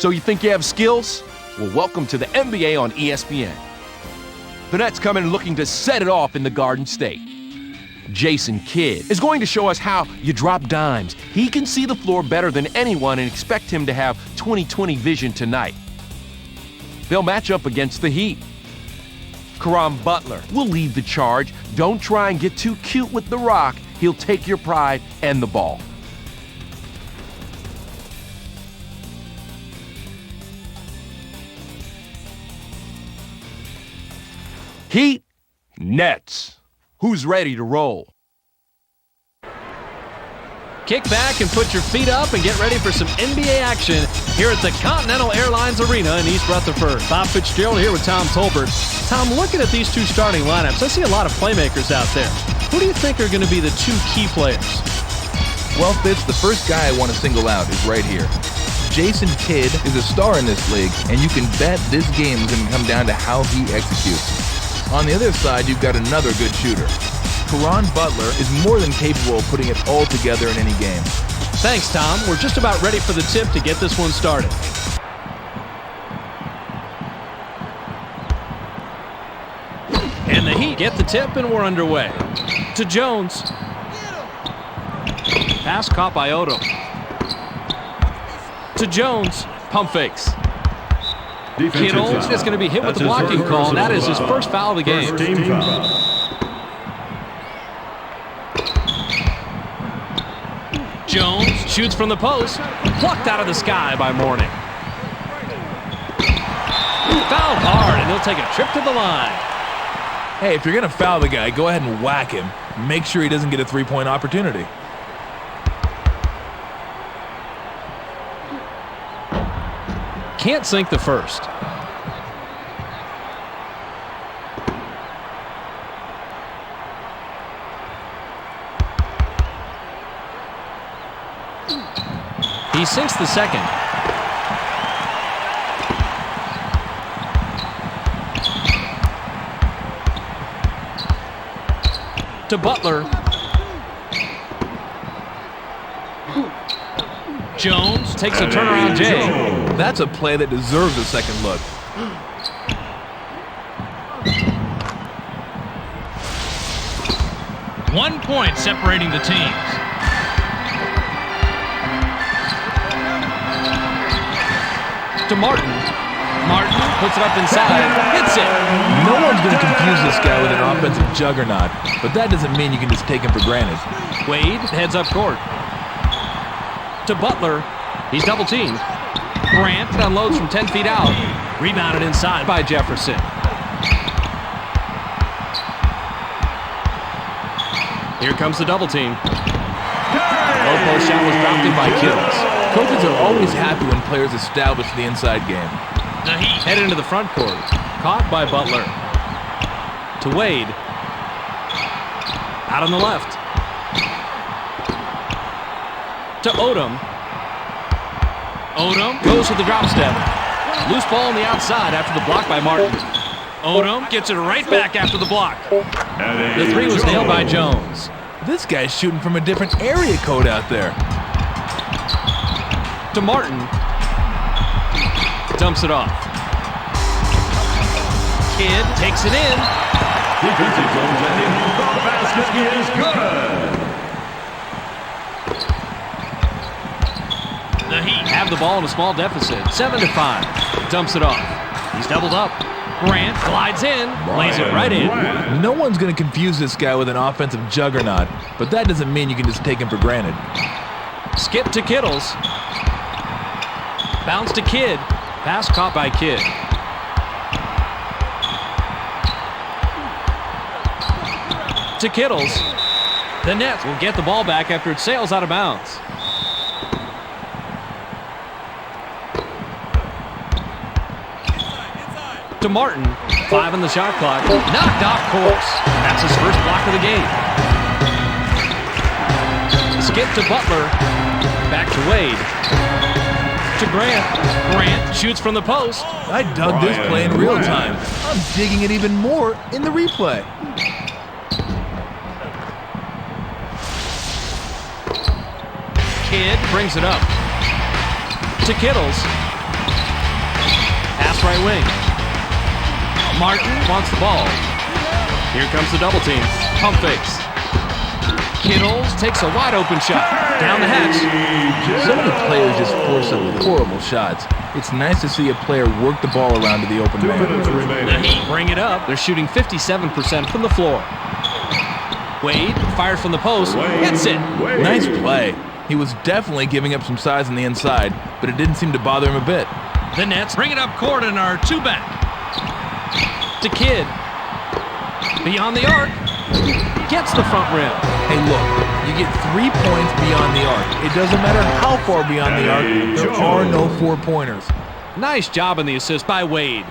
So you think you have skills? Well, welcome to the NBA on ESPN. The Nets come in looking to set it off in the Garden State. Jason Kidd is going to show us how you drop dimes. He can see the floor better than anyone and expect him to have 20/20 vision tonight. They'll match up against the Heat. Caron Butler will lead the charge. Don't try and get too cute with the rock. He'll take your pride and the ball. Heat, Nets. Who's ready to roll? Kick back and put your feet up and get ready for some NBA action here at the Continental Airlines Arena in East Rutherford. Bob Fitzgerald here with Tom Tolbert. Tom, looking at these two starting lineups, I see a lot of playmakers out there. Who do you think are going to be the two key players? Well, Fitz, the first guy I want to single out is right here. Jason Kidd is a star in this league, and you can bet this game is going to come down to how he executes. On the other side, you've got another good shooter. Caron Butler is more than capable of putting it all together in any game. Thanks, Tom. We're just about ready for the tip to get this one started. And the Heat get the tip, and we're underway. To Jones. Pass caught by Odom. To Jones. Pump fakes. Kittle is going to be hit with the blocking call, and that is his first foul of the game. Jones shoots from the post, plucked out of the sky by Mourning. Fouled hard, and he'll take a trip to the line. Hey, if you're going to foul the guy, go ahead and whack him. Make sure he doesn't get a three-point opportunity. Can't sink the first. He sinks the second. To Butler. Jones takes a turnaround J. That's a play that deserves a second look. One point separating the teams. To Martin. Martin puts it up inside, hits it. No one's going to confuse this guy with an offensive juggernaut, but that doesn't mean you can just take him for granted. Wade heads up court. To Butler. He's double teamed. Grant unloads from 10 feet out. Rebounded inside by Jefferson. Here comes the double team. Low post shot was dropped in by Kills. Coaches are always happy when players establish the inside game. The Heat head into the front court. Caught by Butler. To Wade. Out on the left. To Odom. Odom goes with the drop step. Loose ball on the outside after the block by Martin. Odom gets it right back after the block. The three was nailed by Jones. This guy's shooting from a different area code out there. To Martin. Dumps it off. Kidd takes it in. Defensive zone landing. The basket is good. The Heat have the ball in a small deficit, 7-5. Dumps it off. He's doubled up. Grant glides in, lays it right in. No one's going to confuse this guy with an offensive juggernaut, but that doesn't mean you can just take him for granted. Skip to Kittles. Bounce to Kidd. Pass caught by Kidd. To Kittles. The Nets will get the ball back after it sails out of bounds. To Martin. 5 on the shot clock. Knocked off course. That's his first block of the game. Skip to Butler. Back to Wade. To Grant. Grant shoots from the post. I dug this play in real time. I'm digging it even more in the replay. Kidd brings it up. To Kittles. Nets right wing. Martin wants the ball. Here comes the double team. Pump fakes. Kittles takes a wide open shot. Down the hatch. So many players just force some horrible shots. It's nice to see a player work the ball around to the open man. The Heat bring it up. They're shooting 57% from the floor. Wade fires from the post. Hits it. Nice play. He was definitely giving up some size on the inside, but it didn't seem to bother him a bit. The Nets bring it up court and are two back. To Kidd. Beyond the arc. Gets the front rim. Hey, look, you get 3 points beyond the arc. It doesn't matter how far beyond the arc, there are no 4-pointers. Nice job in the assist by Wade.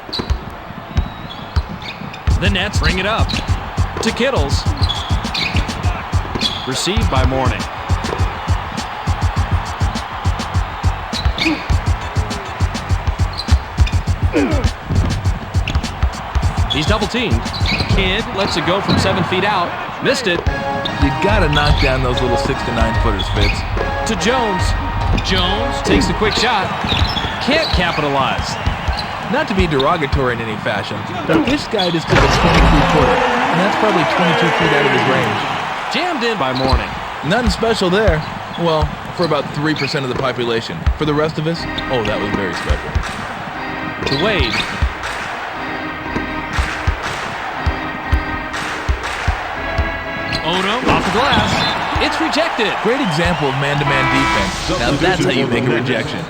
The Nets bring it up. To Kittles. Received by Mourning. He's double teamed. Kidd lets it go from 7 feet out. Missed it. You gotta knock down those little 6 to 9 footers, Fitz. To Jones. Jones takes the quick shot. Can't capitalize. Not to be derogatory in any fashion, but this guy just took a 23-footer, and that's probably 22 feet out of his range. Jammed in by Mourning. Nothing special there. Well, for about 3% of the population. For the rest of us, oh, that was very special. To Wade. Odom off the glass. It's rejected. Great example of man-to-man defense. Now that's how you make a rejection.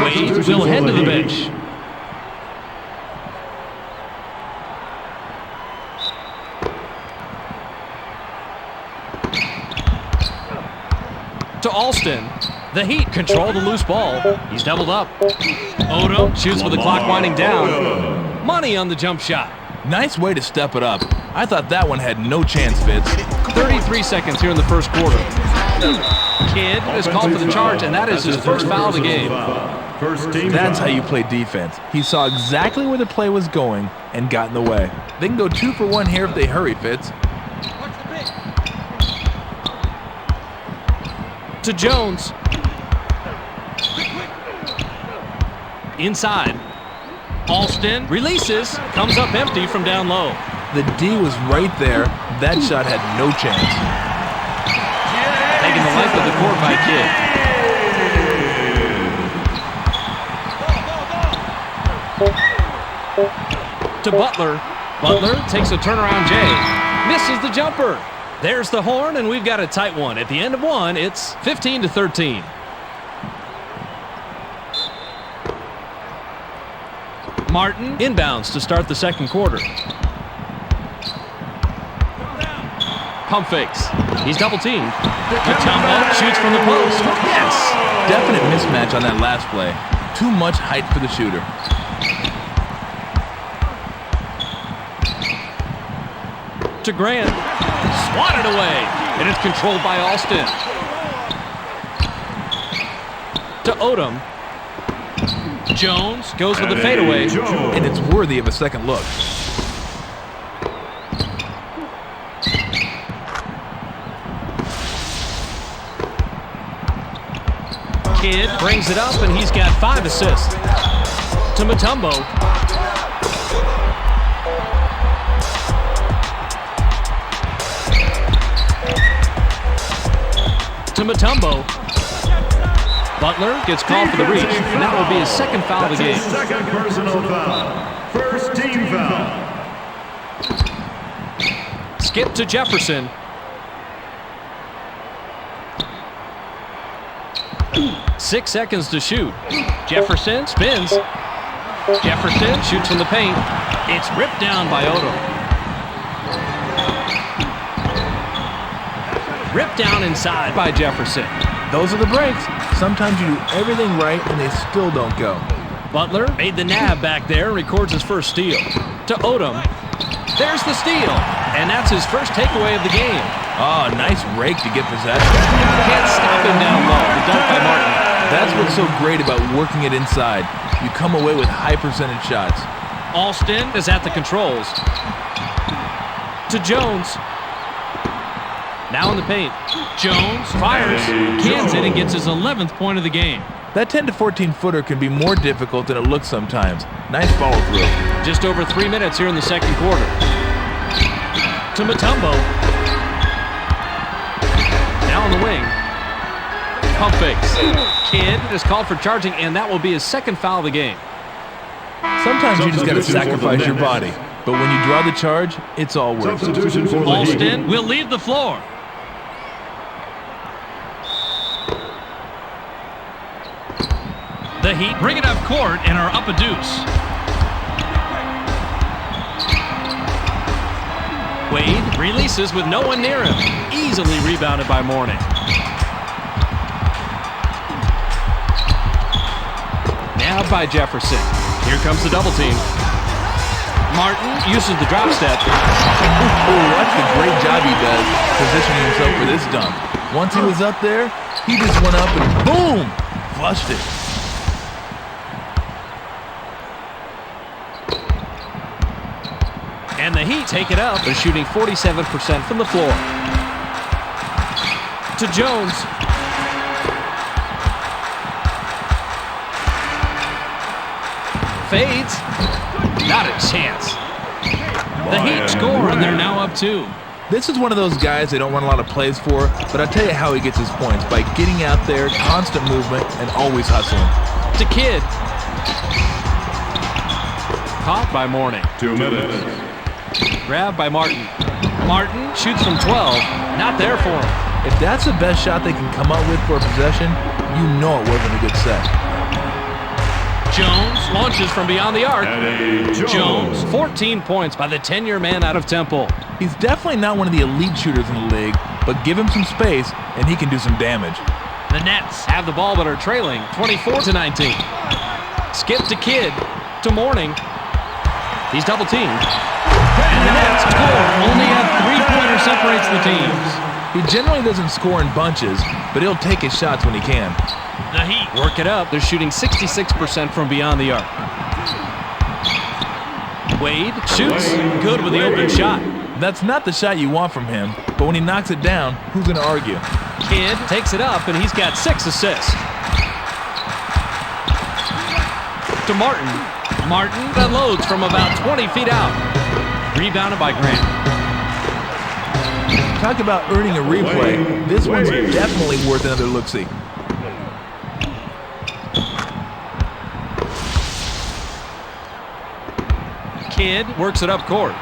Wade will head to the bench. To Alston. The Heat control the loose ball. He's doubled up. Odom shoots with the clock winding down. Money on the jump shot. Nice way to step it up. I thought that one had no chance, Fitz. 33 seconds here in the first quarter. Kidd is called for the charge, and that is his first foul of the game. That's how you play defense. He saw exactly where the play was going and got in the way. They can go 2 for 1 here if they hurry, Fitz. To Jones. Inside. Alston releases, comes up empty from down low. The D was right there. That shot had no chance. Taking the length of the court by Kidd. To Butler. Butler takes a turnaround J. Misses the jumper. There's the horn, and we've got a tight one. At the end of one, it's 15-13. Martin inbounds to start the second quarter. Pump fakes. He's double teamed. Mutombo shoots from the post. Yes! Definite mismatch on that last play. Too much height for the shooter. To Grant. Swatted away. And it's controlled by Alston. To Odom. Jones goes with the fadeaway. And it's worthy of a second look. Kidd brings it up, and he's got 5 assists. To Mutombo. To Mutombo. Butler gets called for the reach, and that will be his second foul of the game. Second personal foul. First team foul. Skip to Jefferson. Six seconds to shoot. Jefferson spins. Jefferson shoots from the paint. It's ripped down by Odom. Ripped down inside by Jefferson. Those are the breaks. Sometimes you do everything right and they still don't go. Butler made the nab back there and records his first steal. To Odom. There's the steal. And that's his first takeaway of the game. Oh, nice rake to get possession. Can't stop him down low. The dunk by Martin. That's what's so great about working it inside. You come away with high percentage shots. Alston is at the controls. To Jones. Now in the paint. Jones fires, cans it, and gets his 11th point of the game. That 10 to 14 footer can be more difficult than it looks sometimes. Nice follow through. Just over 3 minutes here in the second quarter. To Mutombo. Now on the wing. Pump fakes. Kidd is called for charging, and that will be his second foul of the game. Sometimes you just got to sacrifice your body. But when you draw the charge, it's all worth it. Alston will leave the floor. The Heat bring it up court and are up a deuce. Wade releases with no one near him. Easily rebounded by Mourning. Nabbed by Jefferson. Here comes the double team. Martin uses the drop step. Watch the great job he does positioning himself for this dunk. Once he was up there, he just went up and boom! Flushed it. And the Heat take it up. They're shooting 47% from the floor. To Jones. Fades. Not a chance. The Heat score, and they're now up 2. This is one of those guys they don't run a lot of plays for, but I'll tell you how he gets his points. By getting out there, constant movement, and always hustling. To Kidd. Caught by Mourning. 2 minutes. Grabbed by Martin. Martin shoots from 12. Not there for him. If that's the best shot they can come up with for a possession, you know it wasn't a good set. Jones launches from beyond the arc. Jones, 14 points by the 10-year man out of Temple. He's definitely not one of the elite shooters in the league, but give him some space and he can do some damage. The Nets have the ball but are trailing 24-19. Skip to Kidd. To Mourning. He's double teamed. And the Nets score. Only a 3-pointer separates the teams. He generally doesn't score in bunches, but he'll take his shots when he can. The Heat work it up. They're shooting 66% from beyond the arc. Wade shoots. Good with the open shot. That's not the shot you want from him, but when he knocks it down, who's going to argue? Kidd takes it up, and he's got 6 assists. To Martin. Martin unloads from about 20 feet out. Rebounded by Grant. Talk about earning a replay. This one's definitely worth another look-see. Kidd works it up court.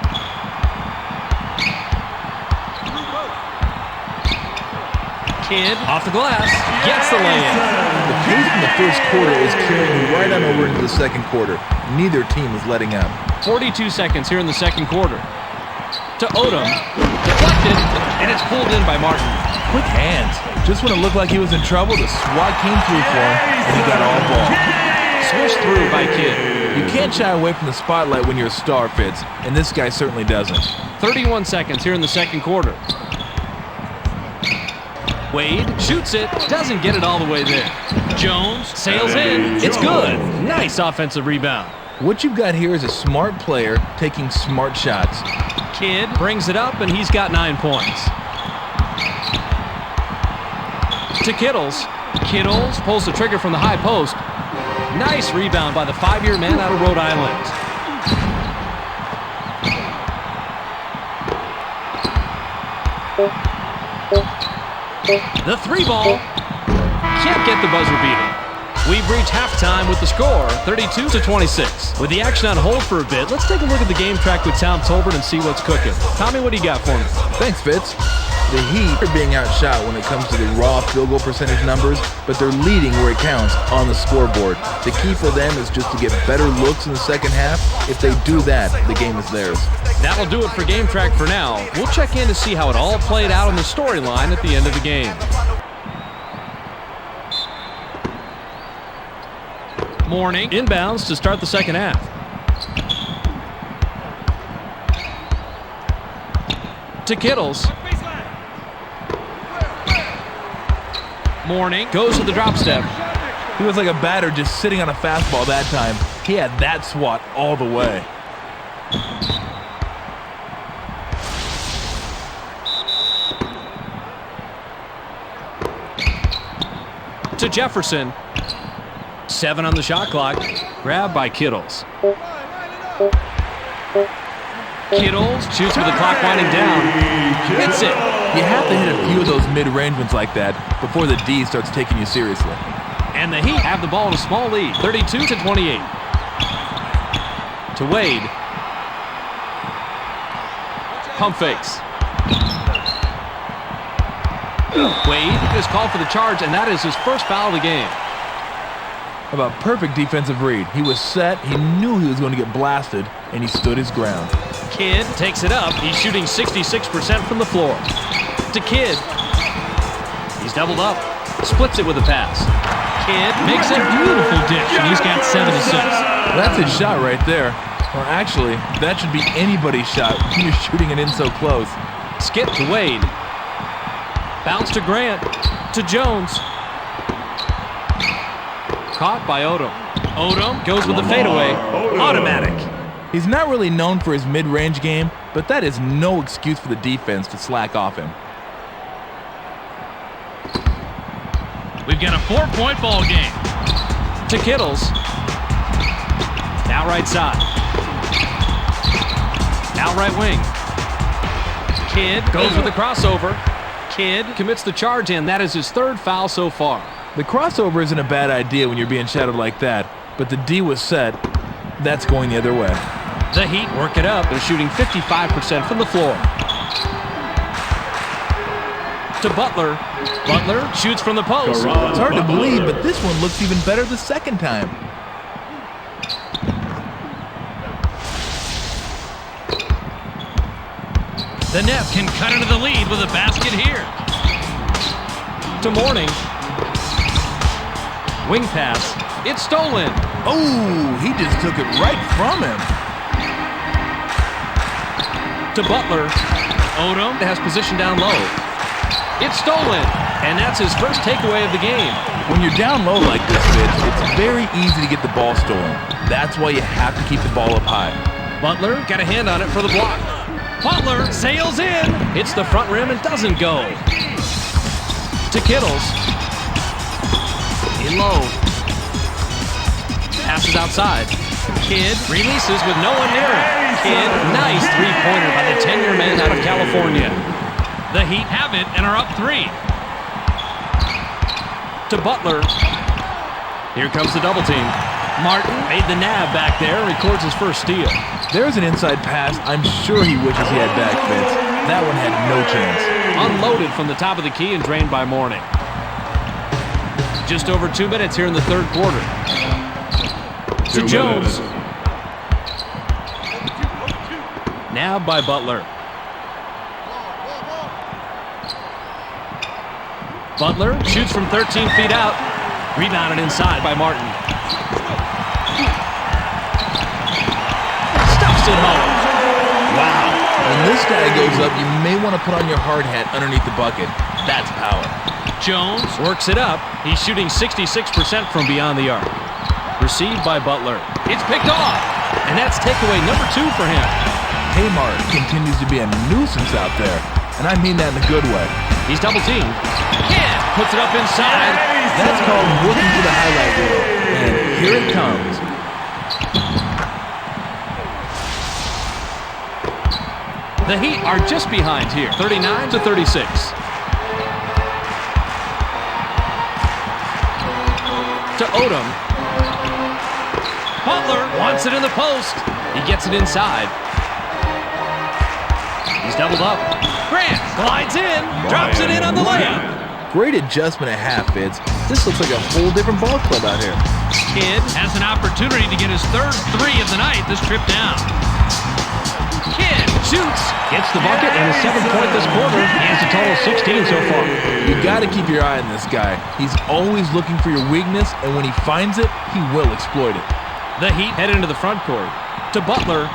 Kidd off the glass. Gets the lay-in. The pace in the first quarter is carrying right on over into the second quarter. Neither team is letting up. 42 seconds here in the second quarter. To Odom. Deflected, and it's pulled in by Martin. Quick hands. Just when it looked like he was in trouble, the SWAT came through for him, and he got all ball. Swished through by Kidd. You can't shy away from the spotlight when you're a star, Fitz, and this guy certainly doesn't. 31 seconds here in the second quarter. Wade shoots it, doesn't get it all the way there. Jones sails in, it's good. Nice offensive rebound. What you've got here is a smart player taking smart shots. Kidd brings it up, and he's got 9 points. To Kittles. Kittles pulls the trigger from the high post. Nice rebound by the 5-year man out of Rhode Island. The 3 ball. Can't get the buzzer beater. We've reached halftime with the score, 32-26. With the action on hold for a bit, let's take a look at the game track with Tom Tolbert and see what's cooking. Tommy, what do you got for me? Thanks, Fitz. The Heat are being outshot when it comes to the raw field goal percentage numbers, but they're leading where it counts on the scoreboard. The key for them is just to get better looks in the second half. If they do that, the game is theirs. That'll do it for Game Track for now. We'll check in to see how it all played out on the storyline at the end of the game. Mourning inbounds to start the second half. To Kittles. Mourning goes to the drop step. He was like a batter just sitting on a fastball that time. He had that swat all the way. To Jefferson. 7 on the shot clock. Grabbed by Kittles. Kittles shoots with the clock winding down. Hits it. You have to hit a few of those mid-range ones like that before the D starts taking you seriously. And the Heat have the ball in a small lead, 32-28. To Wade. Pump fakes. Wade is called for the charge, and that is his first foul of the game. About perfect defensive read. He was set, he knew he was going to get blasted, and he stood his ground. Kidd takes it up. He's shooting 66% from the floor. To Kidd. He's doubled up. Splits it with a pass. Kidd makes a beautiful dish, and he's got 7 assists. That's his shot right there. Or actually, that should be anybody's shot when you're shooting it in so close. Skip to Wade. Bounce to Grant. To Jones. Caught by Odom. Odom goes with the fadeaway. Automatic. He's not really known for his mid-range game, but that is no excuse for the defense to slack off him. We've got a 4-point ball game. To Kittles. Now right side. Now right wing. Kidd goes with the crossover. Kidd commits the charge, and that is his 3rd foul so far. The crossover isn't a bad idea when you're being shadowed like that, but the D was set. That's going the other way. The Heat work it up. They're shooting 55% from the floor. To Butler. Butler shoots from the post. It's hard to believe, but this one looks even better the second time. The Net can cut into the lead with a basket here. To Mourning. Wing pass. It's stolen. Oh, he just took it right from him. To Butler. Odom has position down low. It's stolen. And that's his first takeaway of the game. When you're down low like this, Fitz, it's very easy to get the ball stolen. That's why you have to keep the ball up high. Butler got a hand on it for the block. Butler sails in. Hits the front rim and doesn't go. To Kittles. In low. Passes outside. Kidd releases with no one near him. Kidd, nice three-pointer by the 10-year man out of California. The Heat have it and are up 3. To Butler. Here comes the double team. Martin made the nab back there and records his first steal. There's an inside pass I'm sure he wishes he had back, Fitz. That one had no chance. Unloaded from the top of the key and drained by Mourning. Just over 2 minutes here in the 3rd quarter. To Jones. Nabbed by Butler. Butler shoots from 13 feet out. Rebounded inside by Martin. Stuffs it home. Wow. When this guy goes up, you may want to put on your hard hat underneath the bucket. That's power. Jones works it up. He's shooting 66% from beyond the arc. Received by Butler. It's picked off. And that's takeaway number 2 for him. Kmart continues to be a nuisance out there. And I mean that in a good way. He's double teamed. Kidd puts it up inside. That's called working for the highlight reel. And here it comes. The Heat are just behind here, 39-36. To Odom. Butler wants it in the post. He gets it inside. He's doubled up. Grant glides in, drops it in on the layup. Great adjustment at half, Fitz. This looks like a whole different ball club out here. Kidd has an opportunity to get his 3rd 3 of the night this trip down. Kidd shoots, gets the bucket, and his 7th point this quarter. He has a total of 16 so far. You got to keep your eye on this guy. He's always looking for your weakness, and when he finds it, he will exploit it. The Heat head into the front court. To Butler.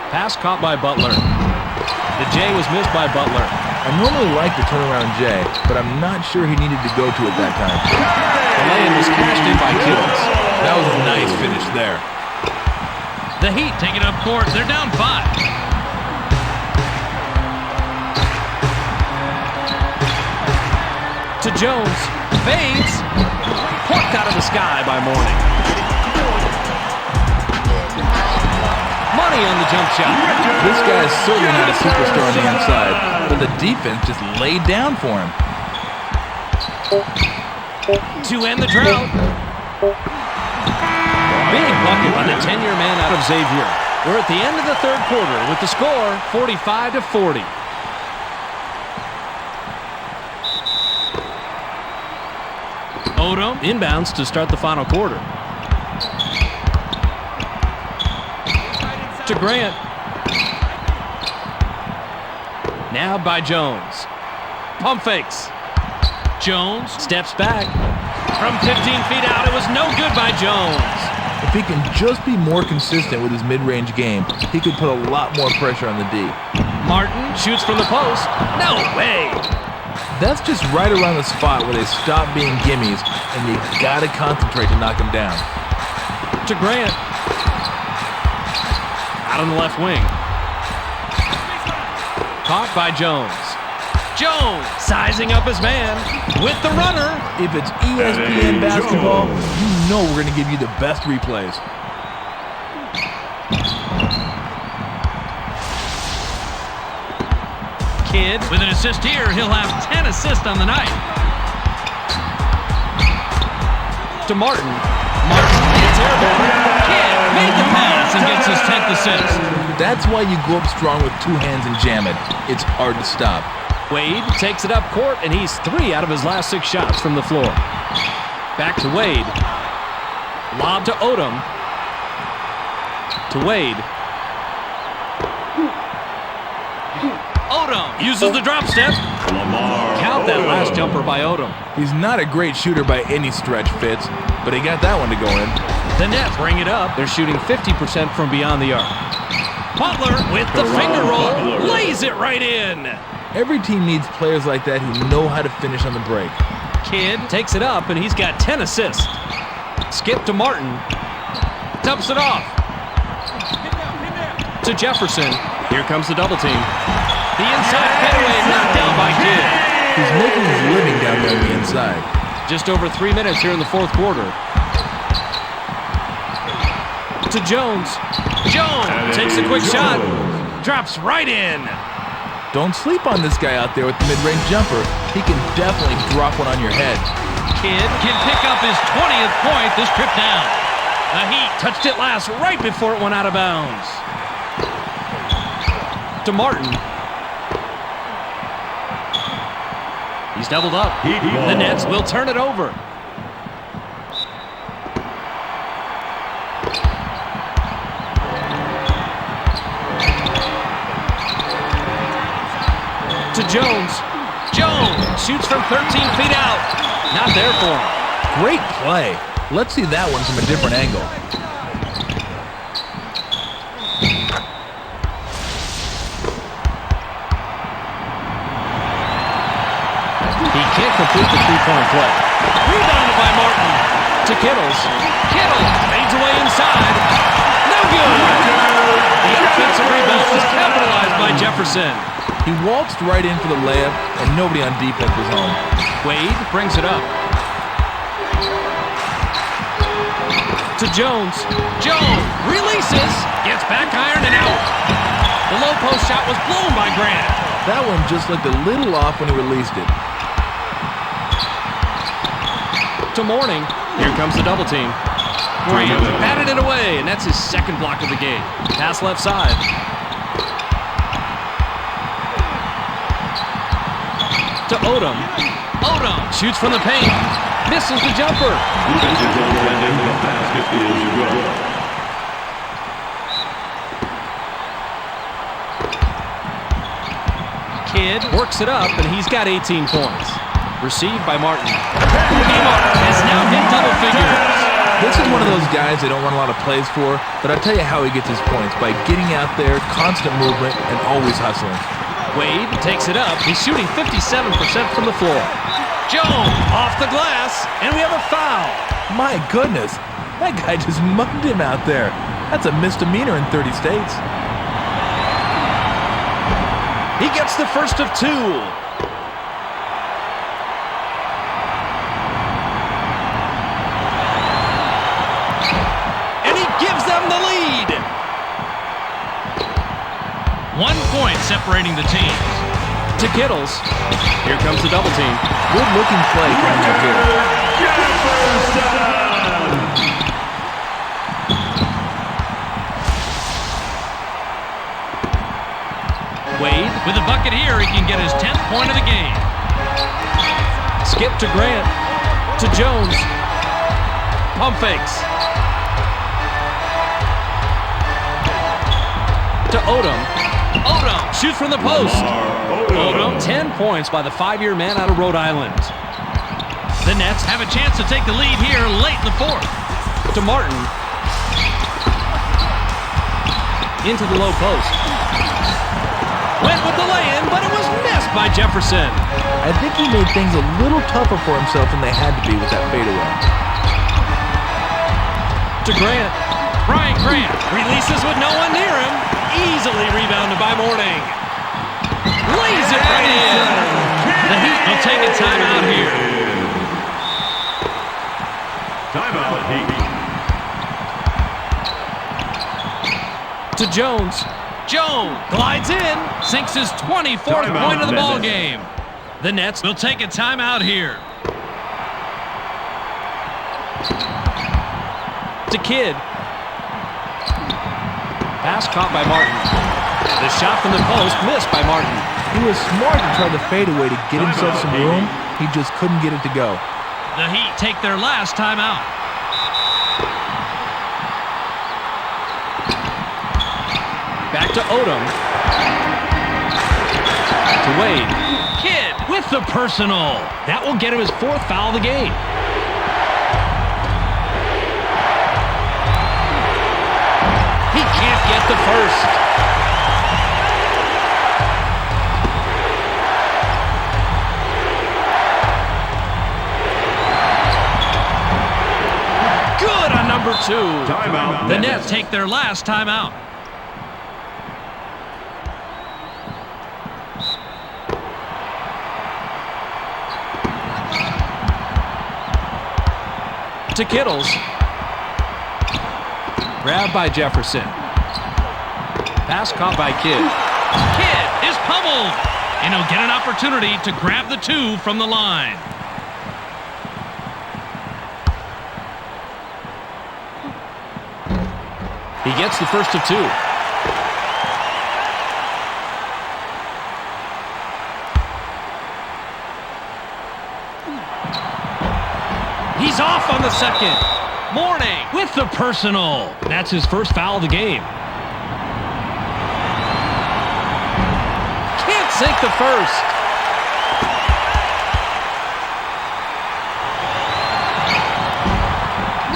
Pass caught by Butler. The J was missed by Butler. I normally like the turnaround J, but I'm not sure he needed to go to it that time. The lay-in was cashed in by Kittles. That was a nice finish there. The Heat take it up court. They're down 5. Jones. Fades. Plucked out of the sky by Mourning. Money on the jump shot. This guy is certainly not a superstar on the inside, but the defense just laid down for him. To end the drought. Big bucket by the 10-year man out of Xavier. We're at the end of the third quarter with the score 45-40. Odom inbounds to start the final quarter. To Grant. Nabbed by Jones. Pump fakes. Jones steps back. From 15 feet out, it was no good by Jones. If he can just be more consistent with his mid-range game, he could put a lot more pressure on the D. Martin shoots from the post. No way. That's just right around the spot where they stop being gimmies, and you gotta concentrate to knock him down. To Grant. Out on the left wing. Caught by Jones. Jones sizing up his man with the runner. If it's ESPN basketball, you know we're gonna give you the best replays. Kidd with an assist here. He'll have 10 assists on the night. To Martin. Martin, it's airborne. Kidd made the pass and gets his 10th assist. That's why you go up strong with two hands and jam it. It's hard to stop. Wade takes it up court, and he's 3 out of his last 6 shots from the floor. Back to Wade. Lob to Odom. To Wade. Odom uses the drop step. Count that last jumper by Odom. He's not a great shooter by any stretch, Fitz, but he got that one to go in. The Nets bring it up. They're shooting 50% from beyond the arc. Butler with the finger roll. Lays it right in. Every team needs players like that who know how to finish on the break. Kidd takes it up, and he's got 10 assists. Skip to Martin. Dumps it off. To Jefferson. Here comes the double team. The inside fadeaway knocked down by Kidd. He's making his living down there on the inside. Just over 3 minutes here in the fourth quarter. To Jones. Jones takes a quick shot. Drops right in. Don't sleep on this guy out there with the mid-range jumper. He can definitely drop one on your head. Kidd can pick up his 20th point this trip down. The Heat touched it last right before it went out of bounds. To Martin. He's doubled up. The Nets will turn it over. To Jones. Jones shoots from 13 feet out. Not there for him. Great play. Let's see that one from a different angle. He can't complete the three-point play. Rebounded by Martin. To Kittles. Kittle fades away inside. No good. The offensive rebound was capitalized by Jefferson. He waltzed right in for the layup, and nobody on defense was home. Wade brings it up. To Jones. Jones releases. Gets back iron and out. The low post shot was blown by Grant. That one just looked a little off when he released it. To Mourning. Here comes the double team. Grant batted it away, and that's his second block of the game. Pass left side. To Odom. Odom shoots from the paint. Misses the jumper. The basket is good. Kidd works it up, and he's got 18 points. Received by Martin. Martin has now hit double figures. This is one of those guys they don't run a lot of plays for, but I'll tell you how he gets his points, by getting out there, constant movement, and always hustling. Wade takes it up. He's shooting 57% from the floor. Jones off the glass, and we have a foul. My goodness, that guy just mugged him out there. That's a misdemeanor in 30 states. He gets the first of 2. 1 point separating the teams. To Kittles. Here comes the double team. Good looking play coming up here. Wade with a bucket here. He can get his 10th point of the game. Skip to Grant. To Jones. Pump fakes. To Odom. Odom shoots from the post. Odom, 10 points by the 5-year man out of Rhode Island. The Nets have a chance to take the lead here late in the 4th. To Martin. Into the low post. Went with the lay-in, but it was missed by Jefferson. I think he made things a little tougher for himself than they had to be with that fadeaway. To Grant. Brian Grant Releases with no one near him. Easily rebounded by Morning. Lays it right in. The Heat will take a timeout here. Timeout, Heat. To Jones. Jones glides in. Sinks his 24th Timeout, point of the ball Nets. game. The Nets We'll take a timeout here. to Kidd. Pass caught by Martin. The shot from the post missed by Martin. He was smart to try the fadeaway to get himself some room. He just couldn't get it to go. The Heat take their last timeout. Back to Odom. To Wade. Kidd with the personal. That will get him his 4th foul of the game. He can't get the first. Good on number 2. Timeout. The Nets take their last timeout. To Kittles. Grabbed by Jefferson. Pass caught by Kidd. Kidd is pummeled. And he'll get an opportunity to grab the 2 from the line. He gets the first of 2. He's off on the second. Morning with the personal. That's his first foul of the game. Can't sink the first.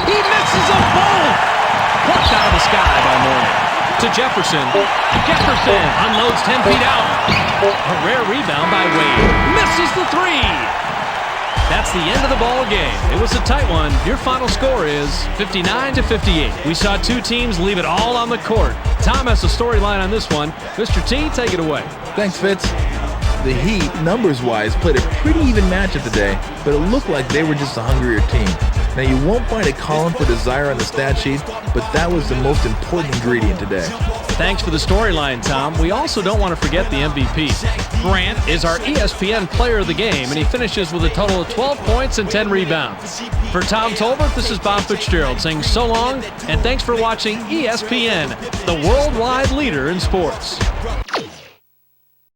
He misses them both. Plucked out of the sky by Morning. To Jefferson. Jefferson unloads 10 feet out. A rare rebound by Wade. Misses the 3. That's the end of the ball game. It was a tight one. Your final score is 59-58. We saw 2 teams leave it all on the court. Tom has the storyline on this one. Mr. T, take it away. Thanks, Fitz. The Heat, numbers-wise, played a pretty even matchup today, but it looked like they were just a hungrier team. Now, you won't find a column for desire on the stat sheet, but that was the most important ingredient today. Thanks for the storyline, Tom. We also don't want to forget the MVP. Grant is our ESPN player of the game, and he finishes with a total of 12 points and 10 rebounds. For Tom Tolbert, this is Bob Fitzgerald saying so long, and thanks for watching ESPN, the worldwide leader in sports.